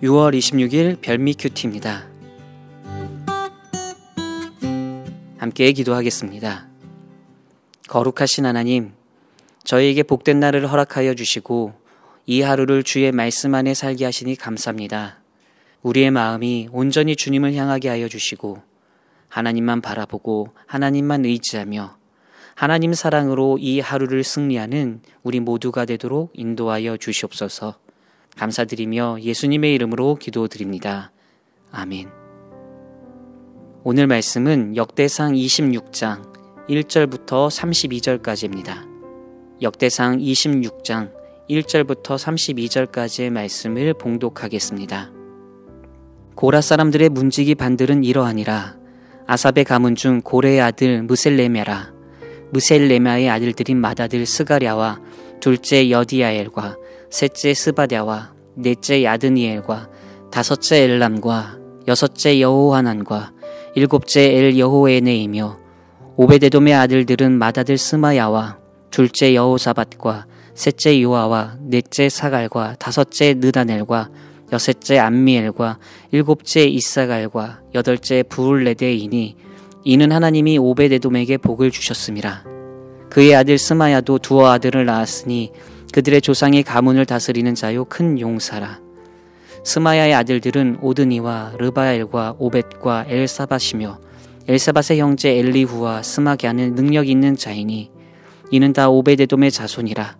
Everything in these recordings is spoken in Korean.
6월 26일 별미 큐티입니다. 함께 기도하겠습니다. 거룩하신 하나님, 저희에게 복된 날을 허락하여 주시고 이 하루를 주의 말씀 안에 살게 하시니 감사합니다. 우리의 마음이 온전히 주님을 향하게 하여 주시고 하나님만 바라보고 하나님만 의지하며 하나님 사랑으로 이 하루를 승리하는 우리 모두가 되도록 인도하여 주시옵소서. 감사드리며 예수님의 이름으로 기도드립니다. 아멘. 오늘 말씀은 역대상 26장 1절부터 32절까지입니다. 역대상 26장 1절부터 32절까지의 말씀을 봉독하겠습니다. 고라 사람들의 문지기 반들은 이러하니라. 아삽의 가문 중 고레의 아들 무셀레메라. 무셀레메의 아들들인 맏아들 스가랴와 둘째 여디야엘과 셋째 스바랴와 넷째 야드니엘과 다섯째 엘람과 여섯째 여호하난과 일곱째 엘 여호에네이며 오베데돔의 아들들은 맏아들 스마야와 둘째 여호사밧과 셋째 요아와 넷째 사갈과 다섯째 느다넬과 여섯째 암미엘과 일곱째 이사갈과 여덟째 부울레데이니 이는 하나님이 오베데돔에게 복을 주셨음이라. 그의 아들 스마야도 두어 아들을 낳았으니 그들의 조상의 가문을 다스리는 자요 큰 용사라. 스마야의 아들들은 오드니와 르바엘과 오벳과 엘사밧이며 엘사밧의 형제 엘리후와 스마갸는 능력 있는 자이니 이는 다 오베데돔의 자손이라.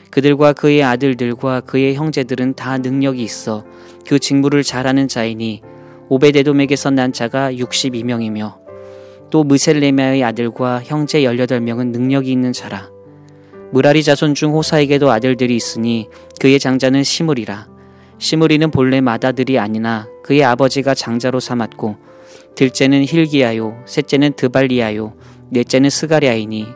그들과 그의 아들들과 그의 형제들은 다 능력이 있어 그 직무를 잘하는 자이니 오베데돔에게서 난 자가 62명이며 또 무셀레메의 아들과 형제 18명은 능력이 있는 자라. 무라리 자손 중 호사에게도 아들들이 있으니 그의 장자는 시므리라. 시므리는 본래 맏아들이 아니나 그의 아버지가 장자로 삼았고 둘째는 힐기야요 셋째는 드발리야요 넷째는 스가랴이니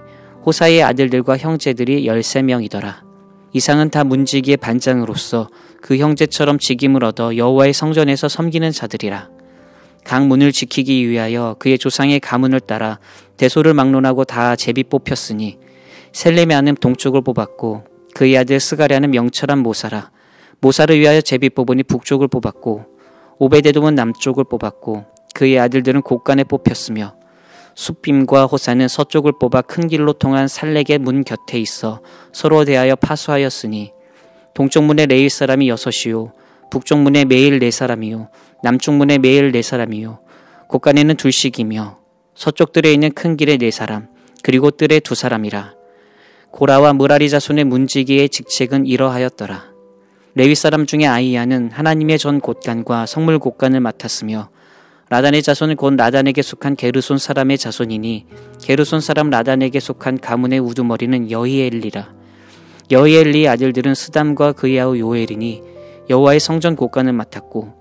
호사의 아들들과 형제들이 13명이더라. 이상은 다 문지기의 반장으로서 그 형제처럼 직임을 얻어 여호와의 성전에서 섬기는 자들이라. 각 문을 지키기 위하여 그의 조상의 가문을 따라 대소를 막론하고 다 제비 뽑혔으니 셀레메아는 동쪽을 뽑았고 그의 아들 스가랴는 명철한 모사라. 모사를 위하여 제비 뽑으니 북쪽을 뽑았고 오베데돔은 남쪽을 뽑았고 그의 아들들은 곳간에 뽑혔으며 숫빔과 호사는 서쪽을 뽑아 큰 길로 통한 살렉의 문 곁에 있어 서로 대하여 파수하였으니 동쪽 문에 레위 사람이 6이요 북쪽 문에 매일 4사람이요 남쪽 문에 매일 4사람이요 곳간에는 둘씩이며 서쪽 뜰에 있는 큰 길에 4사람 그리고 뜰에 2사람이라. 고라와 무라리 자손의 문지기의 직책은 이러하였더라. 레위 사람 중에 아이야는 하나님의 전 곳간과 성물 곳간을 맡았으며 라단의 자손은 곧 라단에게 속한 게르손 사람의 자손이니 게르손 사람 라단에게 속한 가문의 우두머리는 여히엘리라. 여히엘리의 아들들은 스담과 그의 아우 요엘이니 여호와의 성전 곳간을 맡았고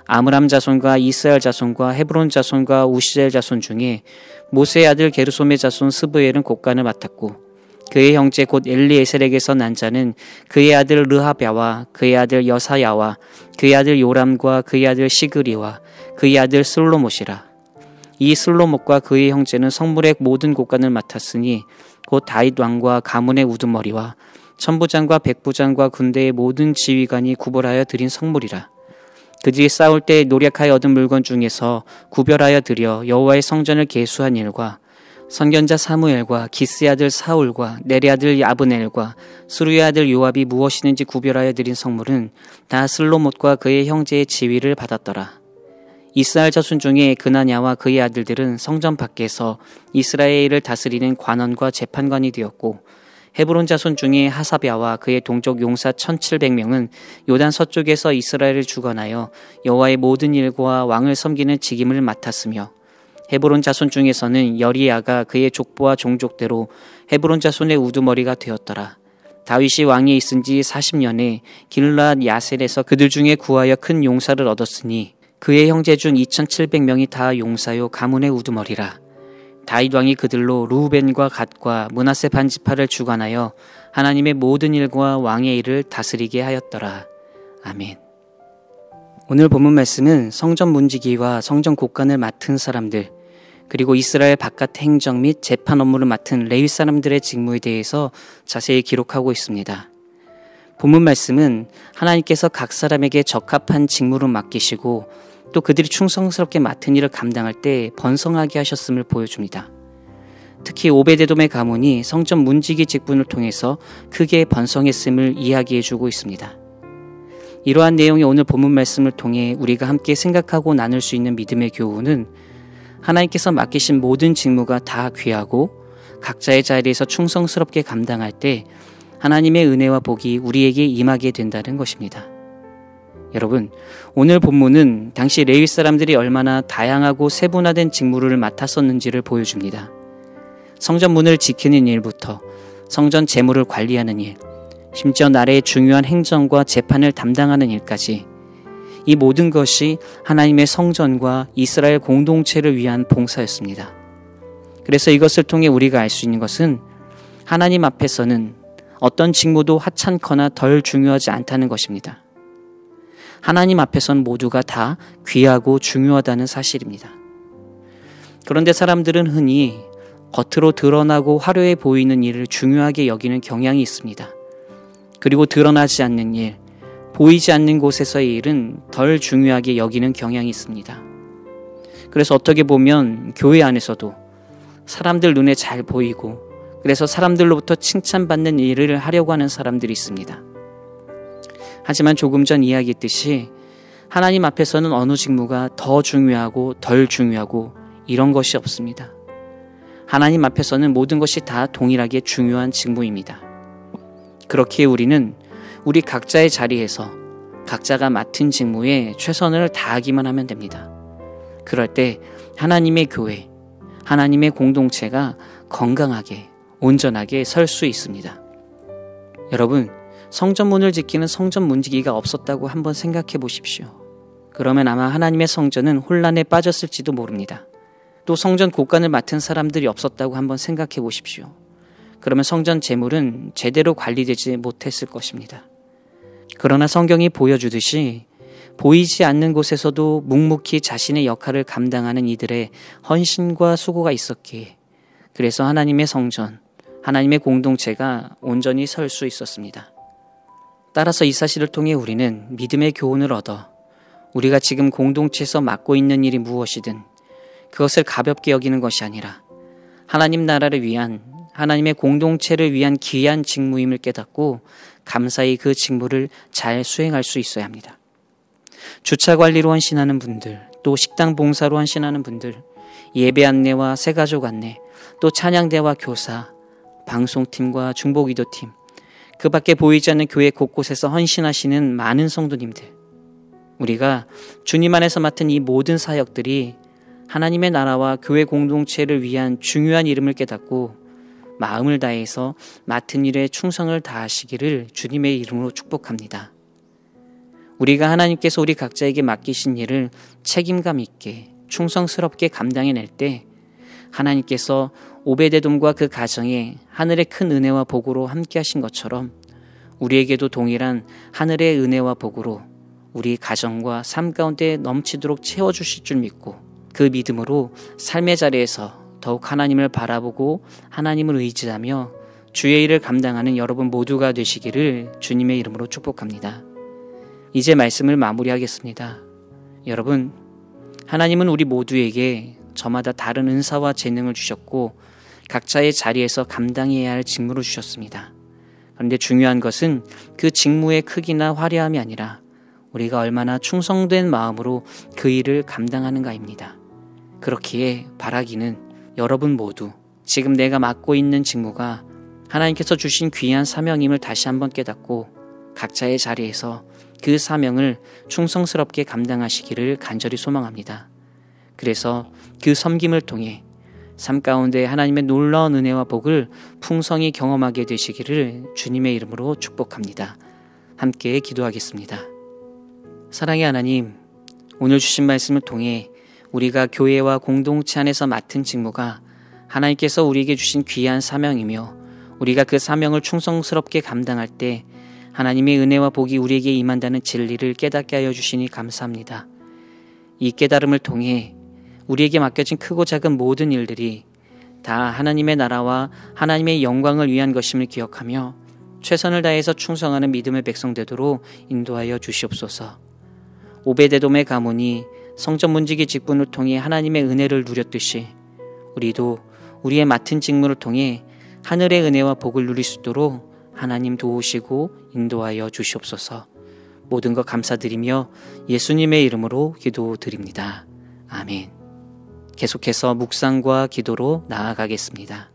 아므람 자손과 이스라엘 자손과 헤브론 자손과 우시엘 자손 중에 모세의 아들 게르솜의 자손 스브엘은 곳간을 맡았고 그의 형제 곧 엘리에셀에게서 난 자는 그의 아들 르하랴와 그의 아들 여사야와 그의 아들 요람과 그의 아들 시그리와 그의 아들 슬로못이라. 이 슬로못과 그의 형제는 성물의 모든 곳간을 맡았으니 곧 다윗 왕과 가문의 우두머리와 천부장과 백부장과 군대의 모든 지휘관이 구별하여 드린 성물이라. 그들이 싸울 때 노력하여 얻은 물건 중에서 구별하여 드려 여호와의 성전을 계수한 일과 선견자 사무엘과 기스의 아들 사울과 넬의 아들 야브넬과 수루의 아들 요압이 무엇이든지 구별하여 드린 성물은 다 슬로못과 그의 형제의 지위를 받았더라. 이스라엘 자손 중에 그나냐와 그의 아들들은 성전 밖에서 이스라엘을 다스리는 관원과 재판관이 되었고 헤브론 자손 중에 하사랴와 그의 동족 용사 1700명은 요단 서쪽에서 이스라엘을 주관하여 여호와의 모든 일과 왕을 섬기는 직임을 맡았으며 헤브론 자손 중에서는 여리야가 그의 족보와 종족대로 헤브론 자손의 우두머리가 되었더라. 다윗이 왕위에 있은 지 40년에 길르앗 야셀에서 그들 중에 구하여 큰 용사를 얻었으니 그의 형제 중 2700명이 다 용사요 가문의 우두머리라. 다윗 왕이 그들로 르우벤과 갓과 므낫세 반지파를 주관하여 하나님의 모든 일과 왕의 일을 다스리게 하였더라. 아멘. 오늘 본문 말씀은 성전 문지기와 성전 곳간을 맡은 사람들 그리고 이스라엘 바깥 행정 및 재판 업무를 맡은 레위 사람들의 직무에 대해서 자세히 기록하고 있습니다. 본문 말씀은 하나님께서 각 사람에게 적합한 직무를 맡기시고 또 그들이 충성스럽게 맡은 일을 감당할 때 번성하게 하셨음을 보여줍니다. 특히 오베데돔의 가문이 성전 문지기 직분을 통해서 크게 번성했음을 이야기해주고 있습니다. 이러한 내용이 오늘 본문 말씀을 통해 우리가 함께 생각하고 나눌 수 있는 믿음의 교훈은 하나님께서 맡기신 모든 직무가 다 귀하고 각자의 자리에서 충성스럽게 감당할 때 하나님의 은혜와 복이 우리에게 임하게 된다는 것입니다. 여러분, 오늘 본문은 당시 레위 사람들이 얼마나 다양하고 세분화된 직무를 맡았었는지를 보여줍니다. 성전 문을 지키는 일부터 성전 재물을 관리하는 일, 심지어 나라의 중요한 행정과 재판을 담당하는 일까지 이 모든 것이 하나님의 성전과 이스라엘 공동체를 위한 봉사였습니다. 그래서 이것을 통해 우리가 알 수 있는 것은 하나님 앞에서는 어떤 직무도 하찮거나 덜 중요하지 않다는 것입니다. 하나님 앞에서는 모두가 다 귀하고 중요하다는 사실입니다. 그런데 사람들은 흔히 겉으로 드러나고 화려해 보이는 일을 중요하게 여기는 경향이 있습니다. 그리고 드러나지 않는 일, 보이지 않는 곳에서의 일은 덜 중요하게 여기는 경향이 있습니다. 그래서 어떻게 보면 교회 안에서도 사람들 눈에 잘 보이고 그래서 사람들로부터 칭찬받는 일을 하려고 하는 사람들이 있습니다. 하지만 조금 전 이야기했듯이 하나님 앞에서는 어느 직무가 더 중요하고 덜 중요하고 이런 것이 없습니다. 하나님 앞에서는 모든 것이 다 동일하게 중요한 직무입니다. 그렇기에 우리는 우리 각자의 자리에서 각자가 맡은 직무에 최선을 다하기만 하면 됩니다. 그럴 때 하나님의 교회, 하나님의 공동체가 건강하게, 온전하게 설 수 있습니다. 여러분, 성전문을 지키는 성전 문지기가 없었다고 한번 생각해 보십시오. 그러면 아마 하나님의 성전은 혼란에 빠졌을지도 모릅니다. 또 성전 곳간을 맡은 사람들이 없었다고 한번 생각해 보십시오. 그러면 성전 재물은 제대로 관리되지 못했을 것입니다. 그러나 성경이 보여주듯이 보이지 않는 곳에서도 묵묵히 자신의 역할을 감당하는 이들의 헌신과 수고가 있었기에 그래서 하나님의 성전, 하나님의 공동체가 온전히 설 수 있었습니다. 따라서 이 사실을 통해 우리는 믿음의 교훈을 얻어 우리가 지금 공동체에서 맡고 있는 일이 무엇이든 그것을 가볍게 여기는 것이 아니라 하나님 나라를 위한, 하나님의 공동체를 위한 귀한 직무임을 깨닫고 감사히 그 직무를 잘 수행할 수 있어야 합니다. 주차 관리로 헌신하는 분들, 또 식당 봉사로 헌신하는 분들, 예배 안내와 새가족 안내, 또 찬양대와 교사, 방송팀과 중보기도팀, 그 밖에 보이지 않는 교회 곳곳에서 헌신하시는 많은 성도님들, 우리가 주님 안에서 맡은 이 모든 사역들이 하나님의 나라와 교회 공동체를 위한 중요한 이름을 깨닫고 마음을 다해서 맡은 일에 충성을 다하시기를 주님의 이름으로 축복합니다. 우리가 하나님께서 우리 각자에게 맡기신 일을 책임감 있게 충성스럽게 감당해낼 때 하나님께서 오베데돔과 그 가정에 하늘의 큰 은혜와 복으로 함께 하신 것처럼 우리에게도 동일한 하늘의 은혜와 복으로 우리 가정과 삶 가운데 넘치도록 채워주실 줄 믿고 그 믿음으로 삶의 자리에서 더욱 하나님을 바라보고 하나님을 의지하며 주의 일을 감당하는 여러분 모두가 되시기를 주님의 이름으로 축복합니다. 이제 말씀을 마무리하겠습니다. 여러분, 하나님은 우리 모두에게 저마다 다른 은사와 재능을 주셨고 각자의 자리에서 감당해야 할 직무를 주셨습니다. 그런데 중요한 것은 그 직무의 크기나 화려함이 아니라 우리가 얼마나 충성된 마음으로 그 일을 감당하는가입니다. 그렇기에 바라기는 여러분 모두 지금 내가 맡고 있는 직무가 하나님께서 주신 귀한 사명임을 다시 한번 깨닫고 각자의 자리에서 그 사명을 충성스럽게 감당하시기를 간절히 소망합니다. 그래서 그 섬김을 통해 삶 가운데 하나님의 놀라운 은혜와 복을 풍성히 경험하게 되시기를 주님의 이름으로 축복합니다. 함께 기도하겠습니다. 사랑의 하나님, 오늘 주신 말씀을 통해 우리가 교회와 공동체 안에서 맡은 직무가 하나님께서 우리에게 주신 귀한 사명이며 우리가 그 사명을 충성스럽게 감당할 때 하나님의 은혜와 복이 우리에게 임한다는 진리를 깨닫게 하여 주시니 감사합니다. 이 깨달음을 통해 우리에게 맡겨진 크고 작은 모든 일들이 다 하나님의 나라와 하나님의 영광을 위한 것임을 기억하며 최선을 다해서 충성하는 믿음의 백성 되도록 인도하여 주시옵소서. 오베데돔의 가문이 성전 문지기 직분을 통해 하나님의 은혜를 누렸듯이 우리도 우리의 맡은 직무를 통해 하늘의 은혜와 복을 누릴 수 있도록 하나님 도우시고 인도하여 주시옵소서. 모든 것 감사드리며 예수님의 이름으로 기도드립니다. 아멘. 계속해서 묵상과 기도로 나아가겠습니다.